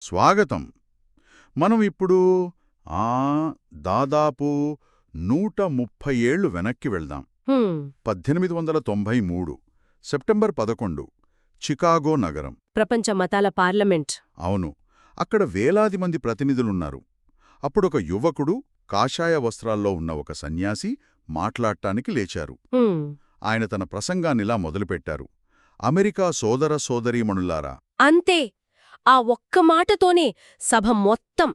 స్వాగతం. మనం ఇప్పుడు ఆ దాదాపు 130 ఏళ్లు వెనక్కి వెళ్దాం. హ్మ్. 1893 సెప్టెంబర్ 11 చికాగో నగరం. ప్రపంచ మతాల పార్లమెంట్. అవును, అక్కడ వేలాది మంది ప్రతినిధులున్నారు. అప్పుడొక యువకుడు కాషాయ వస్త్రాల్లో ఉన్న ఒక సన్యాసి మాట్లాడటానికి లేచారు. హ్మ్. ఆయన తన ప్రసంగాన్నిలా మొదలుపెట్టారు. అమెరికా సోదర సోదరీమణులారా. అంతే. ఆ ఒక్క మాటతోనే సభ మొత్తం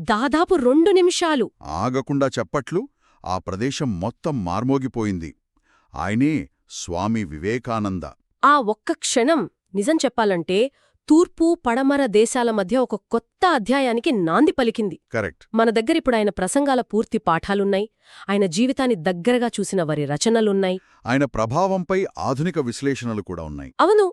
దాదాపు 2 నిమిషాలు. ఆగకుండా చప్పట్లు. ఆ ప్రదేశం మొత్తం మార్మోగిపోయింది. ఆయనే స్వామి వివేకానంద. ఆ ఒక్క క్షణం నిజం చెప్పాలంటే తూర్పు పడమర దేశాల మధ్య ఒక కొత్త అధ్యాయానికి నాంది పలికింది. కరెక్ట్. మన దగ్గరిప్పుడు ఆయన ప్రసంగాల పూర్తి పాఠాలున్నాయి. ఆయన జీవితాన్ని దగ్గరగా చూసిన వారి రచనలున్నాయి. ఆయన ప్రభావంపై ఆధునిక విశ్లేషణలు కూడా ఉన్నాయి. అవును,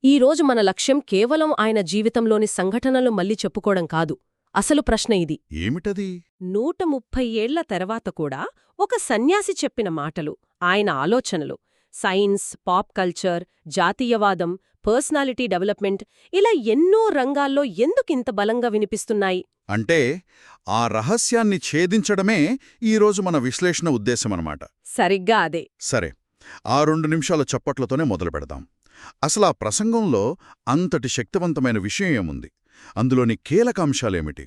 ఈ రోజు మన లక్ష్యం కేవలం ఆయన జీవితంలోని సంఘటనలు మళ్ళీ చెప్పుకోవడం కాదు. అసలు ప్రశ్న ఇది. ఏమిటది? 130 ఏళ్ల తర్వాత కూడా ఒక సన్యాసి చెప్పిన మాటలు, ఆయన ఆలోచనలు, సైన్స్, పాప్ కల్చర్, జాతీయవాదం, పర్సనాలిటీ డెవలప్మెంట్ ఇలా ఎన్నో రంగాల్లో ఎందుకింత బలంగా వినిపిస్తున్నాయి? అంటే ఆ రహస్యాన్ని ఛేదించడమే ఈరోజు మన విశ్లేషణ ఉద్దేశమన్నమాట. సరిగ్గా అదే. సరే, ఆ 2 నిమిషాల చప్పట్లతోనే మొదలు పెడదాం. అసలా ప్రసంగంలో అంతటి శక్తివంతమైన విషయం ఏముంది? అందులోని కీలక అంశాలేమిటి?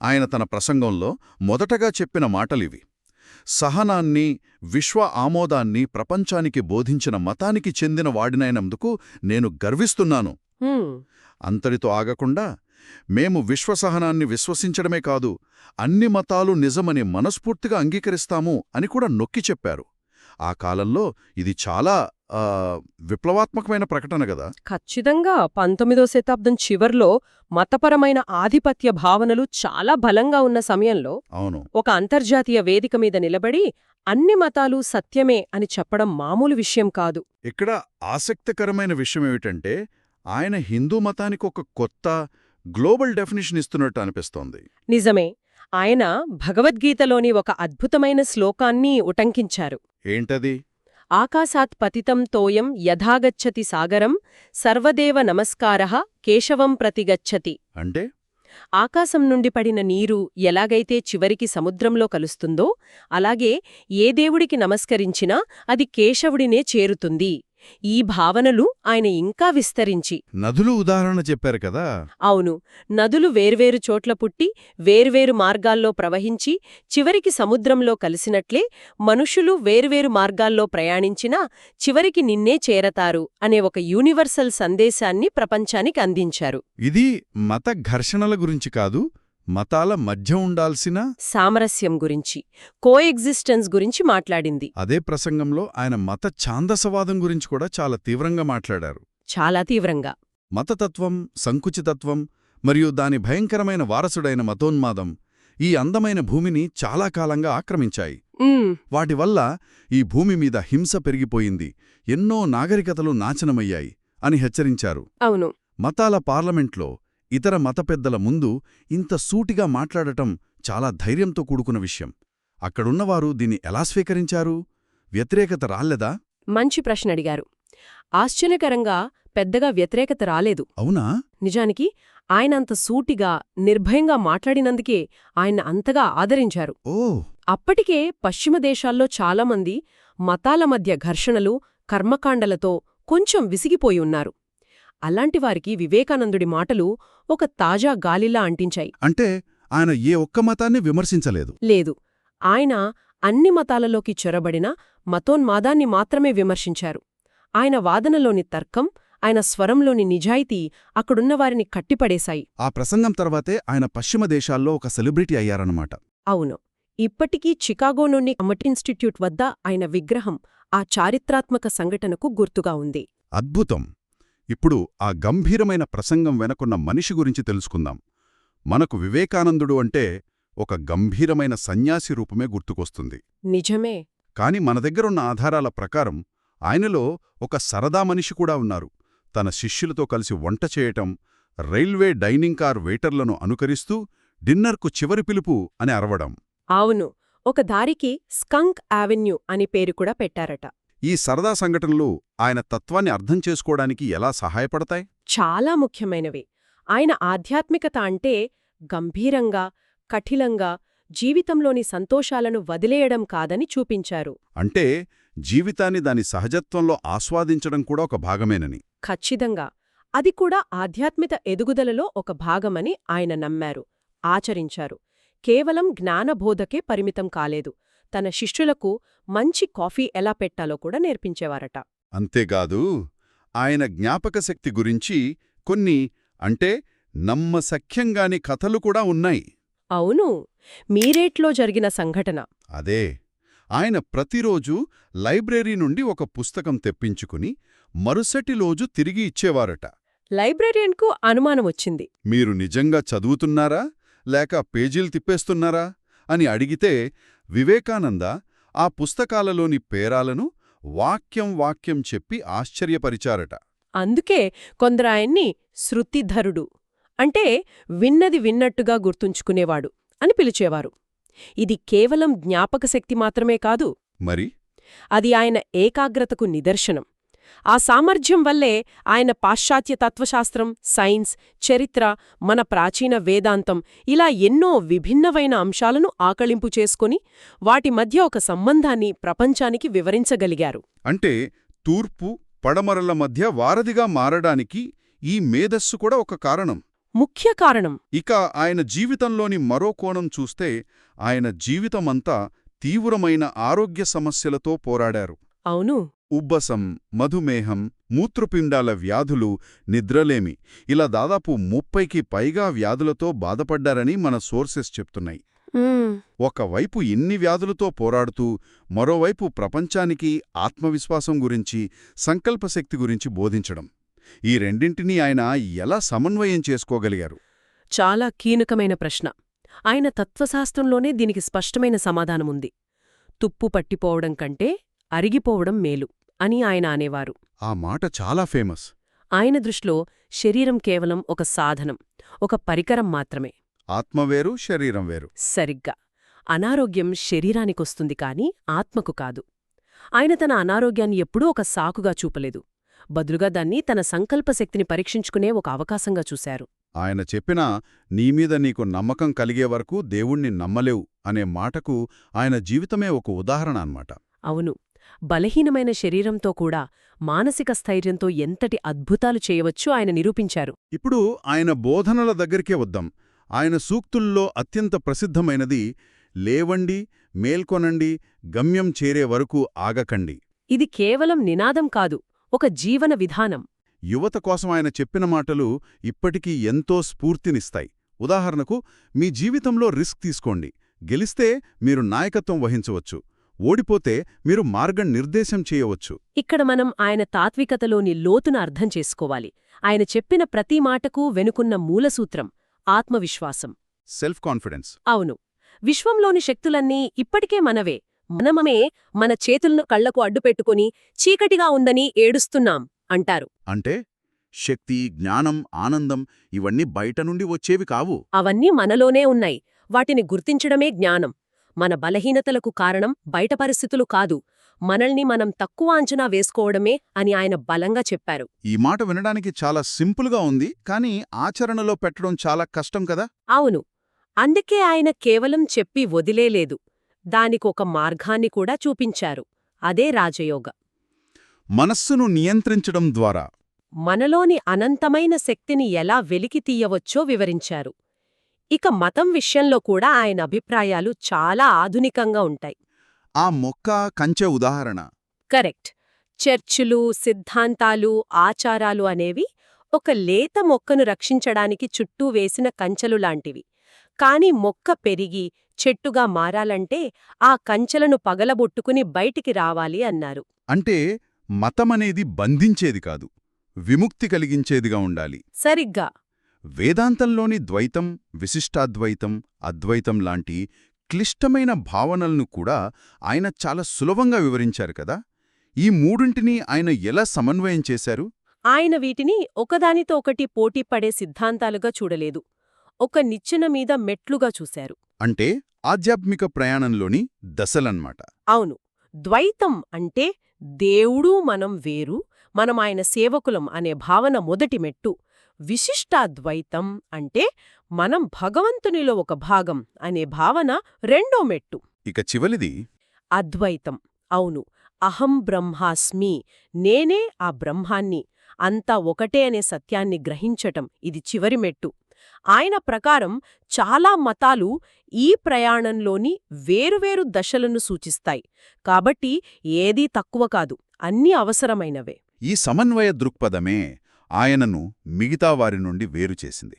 ఆయన తన ప్రసంగంలో మొదటగా చెప్పిన మాటలివి. సహనాన్ని, విశ్వ ఆమోదాన్ని ప్రపంచానికి బోధించిన మతానికి చెందిన వాడినైనందుకు నేను గర్విస్తున్నాను. హ్మ్. అంతటితో ఆగకుండా, మేము విశ్వసహనాన్ని విశ్వసించడమే కాదు, అన్ని మతాలు నిజమని మనస్ఫూర్తిగా అంగీకరిస్తాము అని కూడా నొక్కి చెప్పారు. ఆ కాలంలో ఇది చాలా విప్లవాత్మకమైన ప్రకటన గదా. ఖచ్చితంగా 19వ శతాబ్దం చివర్లో మతపరమైన ఆధిపత్య భావనలు చాలా బలంగా ఉన్న సమయంలో అవును, ఒక అంతర్జాతీయ వేదిక మీద నిలబడి అన్ని మతాలు సత్యమే అని చెప్పడం మామూలు విషయం కాదు. ఇక్కడ ఆసక్తికరమైన విషయమేమిటంటే, ఆయన హిందూ మతానికి ఒక కొత్త గ్లోబల్ డెఫినిషన్ ఇస్తున్నట్టు అనిపిస్తోంది. నిజమే. ఆయన భగవద్గీతలోని ఒక అద్భుతమైన శ్లోకాన్ని ఉటంకించారు. ఏంటది? ఆకాశాత్ పతితం తోయం యథాగచ్చతి సాగరం సర్వదేవ నమస్కారః కేశవం ప్రతిగచ్చతి. అంటే ఆకాశం నుండి పడిన నీరు ఎలాగైతే చివరికి సముద్రంలో కలుస్తుందో అలాగే ఏ దేవుడికి నమస్కరించినా అది కేశవుడినే చేరుతుంది. ఈ భావనలు ఆయన ఇంకా విస్తరించి. నదులు ఉదాహరణ చెప్పారు కదా. అవును, నదులు వేర్వేరు చోట్ల పుట్టి వేర్వేరు మార్గాల్లో ప్రవహించి చివరికి సముద్రంలో కలిసినట్లే మనుషులు వేర్వేరు మార్గాల్లో ప్రయాణించినా చివరికి నిన్నే చేరతారు అనే ఒక యూనివర్సల్ సందేశాన్ని ప్రపంచానికి అందించారు. ఇది మత ఘర్షణల గురించి కాదు, మతాల మధ్య ఉండాల్సిన సామరస్యం గురించి, కోఎగ్జిస్టెన్స్ గురించి మాట్లాడింది. అదే ప్రసంగంలో ఆయన మత ఛాందసవాదం గురించి కూడా చాలా తీవ్రంగా మాట్లాడారు. చాలా తీవ్రంగా. మతతత్వం, సంకుచితత్వం మరియు దాని భయంకరమైన వారసుడైన మతోన్మాదం ఈ అందమైన భూమిని చాలా కాలంగా ఆక్రమించాయి. వాటివల్ల ఈ భూమి మీద హింస పెరిగిపోయింది, ఎన్నో నాగరికతలు నాశనమయ్యాయి అని హెచ్చరించారు. అవును. మతాల పార్లమెంట్లో ఇతర మత పెద్దల ముందు ఇంత సూటిగా మాట్లాడటం చాలా ధైర్యంతో కూడుకున్న విషయం. అక్కడున్నవారు దీన్ని ఎలా స్వీకరించారు? వ్యతిరేకత రాలేదా? మంచి ప్రశ్న అడిగారు. ఆశ్చర్యకరంగా పెద్దగా వ్యతిరేకత రాలేదు. అవునా? నిజానికి ఆయనంత సూటిగా, నిర్భయంగా మాట్లాడినందుకే ఆయన అంతగా ఆదరించారు. ఓ, అప్పటికే పశ్చిమ దేశాల్లో చాలామంది మతాల మధ్య ఘర్షణలు, కర్మకాండలతో కొంచెం విసిగిపోయి ఉన్నారు. అలాంటివారికి వివేకానందుడి మాటలు ఒక తాజా గాలిలా అంటించాయి. అంటే ఆయన ఏ ఒక్క మతాన్ని విమర్శించలేదు. లేదు, ఆయన అన్ని మతాలలోకి చొరబడిన మతోన్మాదాన్ని మాత్రమే విమర్శించారు. ఆయన వాదనలోని తర్కం, ఆయన స్వరంలోని నిజాయితీ అక్కడున్నవారిని కట్టిపడేశాయి. ఆ ప్రసంగం తర్వాతే ఆయన పశ్చిమ దేశాల్లో ఒక సెలబ్రిటీ అయ్యారన్నమాట. అవును. ఇప్పటికీ చికాగోలోని అమట్ ఇన్స్టిట్యూట్ వద్ద ఆయన విగ్రహం ఆ చారిత్రాత్మక సంఘటనకు గుర్తుగా ఉంది. అద్భుతం. ఇప్పుడు ఆ గంభీరమైన ప్రసంగం వెనకున్న మనిషి గురించి తెలుసుకుందాం. మనకు వివేకానందుడు అంటే ఒక గంభీరమైన సన్యాసి రూపమే గుర్తుకొస్తుంది. నిజమే. కాని మన దగ్గరున్న ఆధారాల ప్రకారం ఆయనలో ఒక సరదా మనిషి కూడా ఉన్నారు. తన శిష్యులతో కలిసి వంట చేయటం, రైల్వే డైనింగ్ కార్ వెయిటర్లను అనుకరిస్తూ డిన్నర్కు చివరి పిలుపు అని అరవడం. అవును, ఒక దారికి స్కంక్ యావెన్యూ అని పేరు కూడా పెట్టారట. ఈ సరదా సంఘటనలు ఆయన తత్వాన్ని అర్థం చేసుకోవడానికి ఎలా సహాయపడతాయి? చాలా ముఖ్యమైనవి. ఆయన ఆధ్యాత్మికత అంటే గంభీరంగా, కఠినంగా జీవితంలోని సంతోషాలను వదిలేయడం కాదని చూపించారు. అంటే జీవితాన్ని దాని సహజత్వంలో ఆస్వాదించడం కూడా ఒక భాగమేనని. ఖచ్చితంగా అది కూడా ఆధ్యాత్మిక ఎదుగుదలలో ఒక భాగమని ఆయన నమ్మారు, ఆచరించారు. కేవలం జ్ఞానబోధకే పరిమితం కాలేదు. తన శిష్యులకు మంచి కాఫీ ఎలా పెట్టాలో కూడా నేర్పించేవారట. అంతేకాదు ఆయన జ్ఞాపకశక్తి గురించి కొన్ని అంటే నమ్మశక్యంగాని కథలు కూడా ఉన్నాయి. అవును, మీరేట్లో జరిగిన సంఘటన. అదే ఆయన ప్రతిరోజూ లైబ్రరీ నుండి ఒక పుస్తకం తెప్పించుకుని మరుసటి రోజు తిరిగి ఇచ్చేవారట. లైబ్రేరియన్కు అనుమానమొచ్చింది. మీరు నిజంగా చదువుతున్నారా లేక పేజీలు తిప్పేస్తున్నారా అని అడిగితే వివేకానంద ఆ పుస్తకాలలోని పేరాలను వాక్యం చెప్పి ఆశ్చర్యపరిచారట. అందుకే కొందరాయన్ని శృతిధరుడు అంటే విన్నది విన్నట్టుగా గుర్తుంచుకునేవాడు అని పిలిచేవారు. ఇది కేవలం జ్ఞాపకశక్తి మాత్రమే కాదు, మరి అది ఆయన ఏకాగ్రతకు నిదర్శనం. ఆ సామర్థ్యం వల్లే ఆయన పాశ్చాత్య తత్వశాస్త్రం, సైన్స్, చరిత్ర, మన ప్రాచీన వేదాంతం ఇలా ఎన్నో విభిన్నమైన అంశాలను ఆకళింపు చేసుకుని వాటి మధ్య ఒక సంబంధాన్ని ప్రపంచానికి వివరించగలిగారు. అంటే తూర్పు పడమరల మధ్య వారధిగా మారడానికి ఈ మేధస్సు కూడా ఒక కారణం. ముఖ్య కారణం. ఇక ఆయన జీవితంలోని మరో కోణం చూస్తే ఆయన జీవితమంతా తీవ్రమైన ఆరోగ్య సమస్యలతో పోరాడారు. అవును. ఉబ్బసం, మధుమేహం, మూత్రపిండాల వ్యాధులు, నిద్రలేమి ఇలా దాదాపు 30కి పైగా వ్యాధులతో బాధపడ్డారని మన సోర్సెస్ చెప్తున్నాయి. ఒకవైపు ఇన్ని వ్యాధులతో పోరాడుతూ మరోవైపు ప్రపంచానికి ఆత్మవిశ్వాసం గురించి, సంకల్పశక్తి గురించి బోధించడం, ఈ రెండింటినీ ఆయన ఎలా సమన్వయం చేసుకోగలిగారు? చాలా కీలకమైన ప్రశ్న. ఆయన తత్వశాస్త్రంలోనే దీనికి స్పష్టమైన సమాధానముంది. తుప్పు పట్టిపోవడం కంటే అరిగిపోవడం మేలు అని ఆయన అనేవారు. ఆ మాట చాలా ఫేమస్. ఆయన దృష్టిలో శరీరం కేవలం ఒక సాధనం, ఒక పరికరం మాత్రమే. ఆత్మవేరు, శరీరం వేరు. సరిగ్గా. అనారోగ్యం శరీరానికొస్తుంది కాని ఆత్మకు కాదు. ఆయన తన అనారోగ్యాన్ని ఎప్పుడూ ఒక సాకుగా చూపలేదు. బదులుగా దాన్ని తన సంకల్పశక్తిని పరీక్షించుకునే ఒక అవకాశంగా చూశారు. ఆయన చెప్పినా నీమీద నీకు నమ్మకం కలిగే వరకు దేవుణ్ణి నమ్మలేవు అనే మాటకు ఆయన జీవితమే ఒక ఉదాహరణ అన్నమాట. అవును, బలహీనమైన శరీరంతో కూడా మానసిక స్థైర్యంతో ఎంతటి అద్భుతాలు చేయవచ్చో ఆయన నిరూపించారు. ఇప్పుడు ఆయన బోధనల దగ్గరికే వద్దాం. ఆయన సూక్తుల్లో అత్యంత ప్రసిద్ధమైనది లేవండి, మేల్కొనండి, గమ్యం చేరే వరకు ఆగకండి. ఇది కేవలం నినాదం కాదు, ఒక జీవన విధానం. యువత కోసం ఆయన చెప్పిన మాటలు ఇప్పటికీ ఎంతో స్ఫూర్తినిస్తాయి. ఉదాహరణకు, మీ జీవితంలో రిస్క్ తీసుకోండి. గెలిస్తే మీరు నాయకత్వం వహించవచ్చు, ఓడిపోతే మీరు మార్గం నిర్దేశం చేయవచ్చు. ఇక్కడ మనం ఆయన తాత్వికతలోని లోతున అర్థం చేసుకోవాలి. ఆయన చెప్పిన ప్రతి మాటకు వెనుకున్న మూలసూత్రం ఆత్మవిశ్వాసం, సెల్ఫ్ కాన్ఫిడెన్స్. అవును, విశ్వంలోని శక్తులన్నీ ఇప్పటికే మనవే. మనమమే మన చేతులను కళ్లకు అడ్డుపెట్టుకుని చీకటిగా ఉందని ఏడుస్తున్నాం అంటారు. అంటే శక్తి, జ్ఞానం, ఆనందం ఇవన్నీ బయట నుండి వచ్చేవి కావు. అవన్నీ మనలోనే ఉన్నాయి. వాటిని గుర్తించడమే జ్ఞానం. మన బలహీనతలకు కారణం బయట పరిస్థితులు కాదు, మనల్ని మనం తక్కువ అంచనా వేసుకోవడమే అని ఆయన బలంగా చెప్పారు. ఈ మాట వినడానికి చాలా సింపుల్గా ఉంది, కానీ ఆచరణలో పెట్టడం చాలా కష్టం కదా. అవును, అందుకే ఆయన కేవలం చెప్పి వదిలేలేదు, దానికొక మార్గాన్ని కూడా చూపించారు. అదే రాజయోగ. మనస్సును నియంత్రించడం ద్వారా మనలోని అనంతమైన శక్తిని ఎలా వెలికితీయవచ్చో వివరించారు. ఇక మతం విషయంలో కూడా ఆయన అభిప్రాయాలు చాలా ఆధునికంగా ఉంటాయి. ఆ మొక్క కంచె ఉదాహరణ. కరెక్ట్. చర్చులు, సిద్ధాంతాలు, ఆచారాలు అనేవి ఒక లేత మొక్కను రక్షించడానికి చుట్టూ వేసిన కంచెలు లాంటివి. కాని మొక్క పెరిగి చెట్టుగా మారాలంటే ఆ కంచెలను పగలబొట్టుకుని బయటికి రావాలి అన్నారు. అంటే మతమనేది బంధించేది కాదు, విముక్తి కలిగించేదిగా ఉండాలి. సరిగ్గా. వేదాంతంలోని ద్వైతం, విశిష్టాద్వైతం, అద్వైతం లాంటి క్లిష్టమైన భావనలను కూడా ఆయన చాలా సులభంగా వివరించారు కదా. ఈ మూడింటినీ ఆయన ఎలా సమన్వయం చేశారు? ఆయన వీటిని ఒకదానితో ఒకటి పోటీపడే సిద్ధాంతాలుగా చూడలేదు, ఒక నిచ్చెన మీద మెట్లుగా చూశారు. అంటే ఆధ్యాత్మిక ప్రయాణంలోని దశలన్మాట. అవును, ద్వైతం అంటే దేవుడూ మనం వేరు, మనం ఆయన సేవకులం అనే భావన మొదటి మెట్టు. విశిష్టాద్వైతం అంటే మనం భగవంతునిలో ఒక భాగం అనే భావన రెండో మెట్టు. ఇక చివరిది అద్వైతం. అవును, అహం బ్రహ్మాస్మి, నేనే ఆ బ్రహ్మాన్ని, అంతా ఒకటే అనే సత్యాన్ని గ్రహించటం, ఇది చివరి మెట్టు. ఆయన ప్రకారం చాలా మతాలు ఈ ప్రయాణంలోని వేరువేరు దశలను సూచిస్తాయి. కాబట్టి ఏదీ తక్కువ కాదు, అన్నీ అవసరమైనవే. ఈ సమన్వయ దృక్పథమే ఆయనను మిగతా వారి నుండి వేరుచేసింది.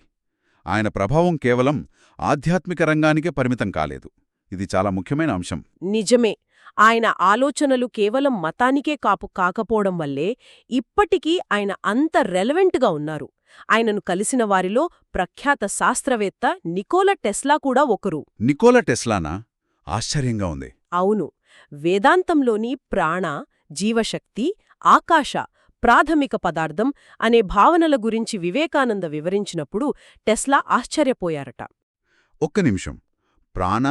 ఆయన ప్రభావం కేవలం ఆధ్యాత్మిక రంగానికే పరిమితం కాలేదు. ఇది చాలా ముఖ్యమైన అంశం. నిజమే. ఆయన ఆలోచనలు కేవలం మతానికే కాకపోవడం వల్లే ఇప్పటికీ ఆయన అంత రెలవెంట్గా ఉన్నారు. ఆయనను కలిసిన వారిలో ప్రఖ్యాత శాస్త్రవేత్త నికోలా టెస్లా కూడా ఒకరు. నికోలా టెస్లానా? ఆశ్చర్యంగా ఉంది. అవును. వేదాంతంలోని ప్రాణ, జీవశక్తి, ఆకాశ, ప్రాథమిక పదార్థం అనే భావనల గురించి వివేకానంద వివరించినప్పుడు టెస్లా ఆశ్చర్యపోయారట. ఒక్క నిమిషం. ప్రాణ,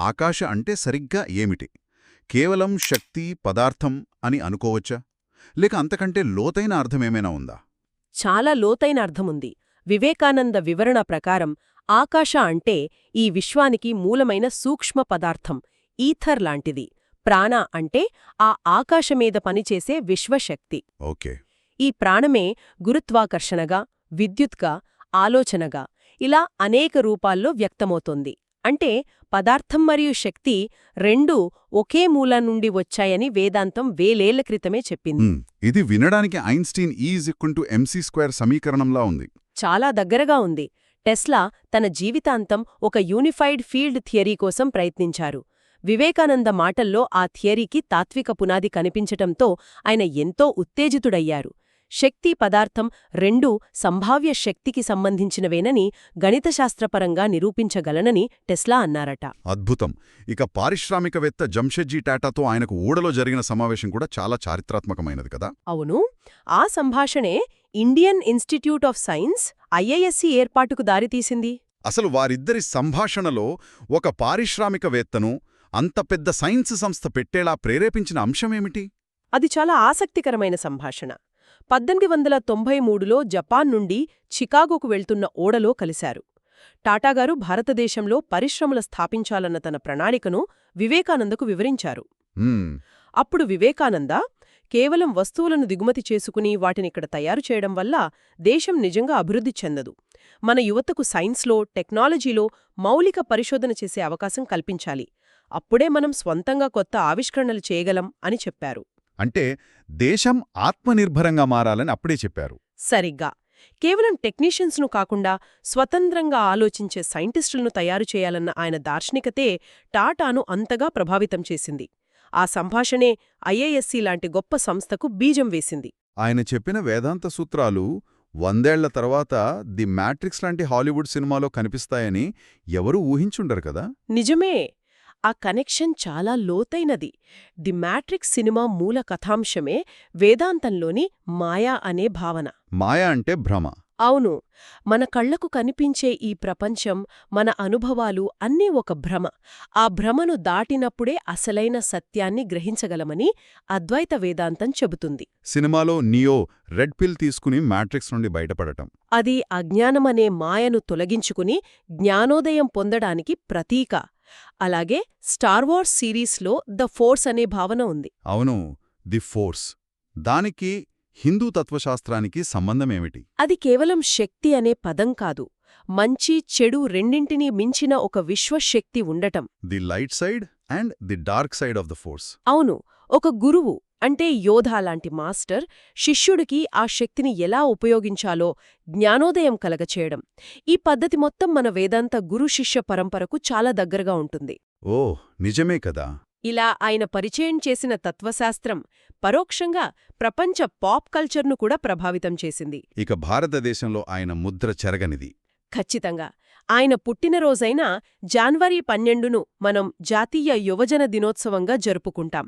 ఆకాశ అంటే సరిగ్గా ఏమిటి? కేవలం శక్తి, పదార్థం అని అనుకోవచ్చా? లేక అంతకంటే లోతైన అర్థమేమైనా ఉందా? చాలా లోతైన అర్థముంది. వివేకానంద వివరణ ప్రకారం ఆకాశ అంటే ఈ విశ్వానికి మూలమైన సూక్ష్మ పదార్థం, ఈథర్ లాంటిది. ప్రాణ అంటే ఆ ఆకాశమీద పనిచేసే విశ్వశక్తి. ఓకే. ఈ ప్రాణమే గురుత్వాకర్షణగా, విద్యుత్గా, ఆలోచనగా ఇలా అనేక రూపాల్లో వ్యక్తమవుతోంది. అంటే పదార్థం మరియు శక్తి రెండూ ఒకే మూలం నుండి వచ్చాయని వేదాంతం వేలేళ్ల క్రితమే చెప్పింది. ఇది వినడానికి ఐన్స్టీన్ E=mc² సమీకరణంలా ఉంది. చాలా దగ్గరగా ఉంది. టెస్లా తన జీవితాంతం ఒక యూనిఫైడ్ ఫీల్డ్ థియరీ కోసం ప్రయత్నించారు. వివేకానంద మాటల్లో ఆ థియరీకి తాత్విక పునాది కనిపించటంతో ఆయన ఎంతో ఉత్తేజితుడయ్యారు. శక్తి, పదార్థం రెండూ సంభావ్య శక్తికి సంబంధించినవేనని గణితశాస్త్రపరంగా నిరూపించగలనని టెస్లా అన్నారట. అద్భుతం. ఇక పారిశ్రామికవేత్త జంషెడ్జీ టాటాతో ఆయనకు ఊడలో జరిగిన సమావేశం కూడా చాలా చారిత్రాత్మకమైనది కదా? అవును. ఆ సంభాషణే Indian Institute of Science IISc ఏర్పాటుకు దారితీసింది. అసలు వారిద్దరి సంభాషణలో ఒక పారిశ్రామికవేత్తను అంత పెద్ద సైన్స్ సంస్థ పెట్టేలా ప్రేరేపించిన అంశమేమిటి? అది చాలా ఆసక్తికరమైన సంభాషణ. 1893లో జపాన్ నుండి చికాగోకు వెళ్తున్న ఓడలో కలిశారు. టాటాగారు భారతదేశంలో పరిశ్రమలు స్థాపించాలన్న తన ప్రణాళికను వివేకానందకు వివరించారు. అప్పుడు వివేకానంద, కేవలం వస్తువులను దిగుమతి చేసుకుని వాటినిక్కడ తయారు చేయడం వల్ల దేశం నిజంగా అభివృద్ధి చెందదు. మన యువతకు సైన్స్లో, టెక్నాలజీలో మౌలిక పరిశోధన చేసే అవకాశం కల్పించాలి. అప్పుడే మనం స్వంతంగా కొత్త ఆవిష్కరణలు చేయగలం అని చెప్పారు. అంటే దేశం ఆత్మనిర్భరంగా మారాలని అప్పుడే చెప్పారు. సరిగ్గా. కేవలం టెక్నీషియన్స్ను కాకుండా స్వతంత్రంగా ఆలోచించే సైంటిస్టులను తయారు చేయాలన్న ఆయన దార్శనికతే టాటాను అంతగా ప్రభావితం చేసింది. ఆ సంభాషణే IISc లాంటి గొప్ప సంస్థకు బీజం వేసింది. ఆయన చెప్పిన వేదాంత సూత్రాలు 100 ఏళ్ల తర్వాత ది మ్యాట్రిక్స్ లాంటి హాలీవుడ్ సినిమాలో కనిపిస్తాయని ఎవరూ ఊహించుండరు కదా? నిజమే. ఆ కనెక్షన్ చాలా లోతైనది. ది మ్యాట్రిక్స్ సినిమా మూల కథాంశమే వేదాంతంలోని మాయా అనే భావన. మాయ అంటే భ్రమ. అవును. మన కళ్లకు కనిపించే ఈ ప్రపంచం, మన అనుభవాలు అన్నీ ఒక భ్రమ. ఆ భ్రమను దాటినప్పుడే అసలైన సత్యాన్ని గ్రహించగలమని అద్వైత వేదాంతం చెబుతుంది. సినిమాలో నియో రెడ్ పిల్ తీసుకుని మ్యాట్రిక్స్ నుండి బయటపడటం, అది అజ్ఞానమనే మాయను తొలగించుకుని జ్ఞానోదయం పొందడానికి ప్రతీక. అలాగే స్టార్ వార్స్ సిరీస్లో ద ఫోర్స్ అనే భావన ఉంది. అవును, ది ఫోర్స్. దానికి హిందూ తత్వశాస్త్రానికి సంబంధమేమిటి? అది కేవలం శక్తి అనే పదం కాదు, మంచి చెడు రెండింటినీ మించిన ఒక విశ్వశక్తి ఉండటం. The light side and the dark side of the force. అవును. ఒక గురువు అంటే యోధా లాంటి మాస్టర్ శిష్యుడికి ఆ శక్తిని ఎలా ఉపయోగించాలో జ్ఞానోదయం కలగచేయడం. ఈ పద్ధతి మొత్తం మన వేదాంత గురు శిష్య పరంపరకు చాలా దగ్గరగా ఉంటుంది. ఓ, నిజమే కదా. ఇలా ఆయన పరిచయం చేసిన తత్వశాస్త్రం పరోక్షంగా ప్రపంచ పాప్ కల్చర్ను కూడా ప్రభావితం చేసింది. ఇక భారతదేశంలో ఆయన ముద్ర చెరగనిది. ఖచ్చితంగా. ఆయన పుట్టినరోజైన జనవరి 12ను మనం జాతీయ యువజన దినోత్సవంగా జరుపుకుంటాం.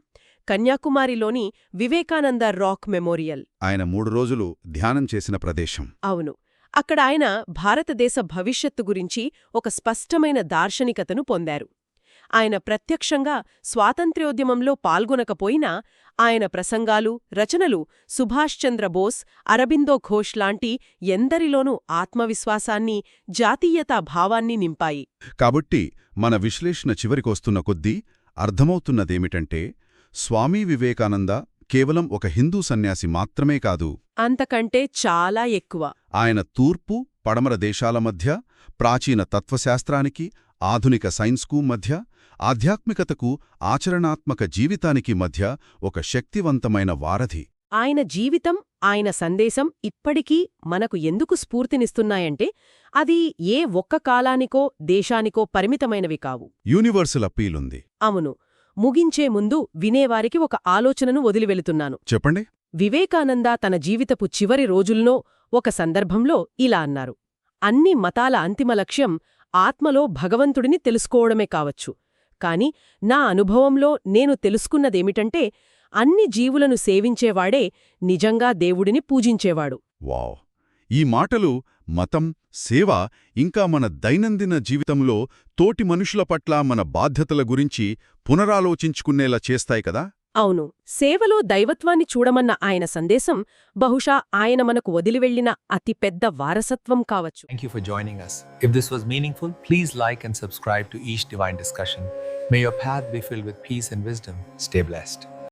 కన్యాకుమారిలోని వివేకానంద రాక్ మెమోరియల్ ఆయన 3 రోజులు ధ్యానం చేసిన ప్రదేశం. అవును. అక్కడ ఆయన భారతదేశ భవిష్యత్తు గురించి ఒక స్పష్టమైన దార్శనికతను పొందారు. ఆయన ప్రత్యక్షంగా స్వాతంత్ర్యోద్యమంలో పాల్గొనకపోయినా ఆయన ప్రసంగాలు, రచనలు సుభాష్ చంద్రబోస్, అరబిందో ఘోష్ లాంటి ఎందరిలోనూ ఆత్మవిశ్వాసాన్ని, జాతీయతా భావాన్ని నింపాయి. కాబట్టి మన విశ్లేషణ చివరికొస్తున్న కొద్దీ అర్థమవుతున్నదేమిటంటే, స్వామీ వివేకానంద కేవలం ఒక హిందూ సన్యాసి మాత్రమే కాదు. అంతకంటే చాలా ఎక్కువ. ఆయన తూర్పు, పడమర దేశాల మధ్య, ప్రాచీన తత్వశాస్త్రానికి, ఆధునిక సైన్స్కు మధ్య, ఆధ్యాత్మికతకు, ఆచరణాత్మక జీవితానికి మధ్య ఒక శక్తివంతమైన వారధి. ఆయన జీవితం, ఆయన సందేశం ఇప్పటికీ మనకు ఎందుకు స్ఫూర్తినిస్తున్నాయంటే అది ఏ ఒక్క కాలానికో, దేశానికో పరిమితమైనవి కావు. యూనివర్సల్ అప్పీలుంది. అవును. ముగించే ముందు వినేవారికి ఒక ఆలోచనను వదిలివెళుతున్నాను. చెప్పండి. వివేకానంద తన జీవితపు చివరి రోజుల్లో ఒక సందర్భంలో ఇలా అన్నారు: అన్ని మతాల అంతిమ లక్ష్యం ఆత్మలో భగవంతుడిని తెలుసుకోవడమే కావచ్చు. కాని నా అనుభవంలో నేను తెలుసుకున్నదేమిటంటే అన్ని జీవులను సేవించేవాడే నిజంగా దేవుడిని పూజించేవాడు. వావ్! ఈ మాటలు మతం, సేవ, ఇంకా మన దైనందిన జీవితంలో తోటి మనుషుల పట్ల మన బాధ్యతల గురించి పునరాలోచించుకునేలా చేస్తాయి కదా. అవును. సేవలో దైవత్వాన్ని చూడమన్న ఆయన సందేశం బహుశా ఆయన మనకు వదిలివెళ్లిన అతిపెద్ద వారసత్వం కావచ్చు. Thank you for joining us. If this was meaningful, please like and subscribe to each divine discussion. May your path be filled with peace and wisdom. Stay blessed.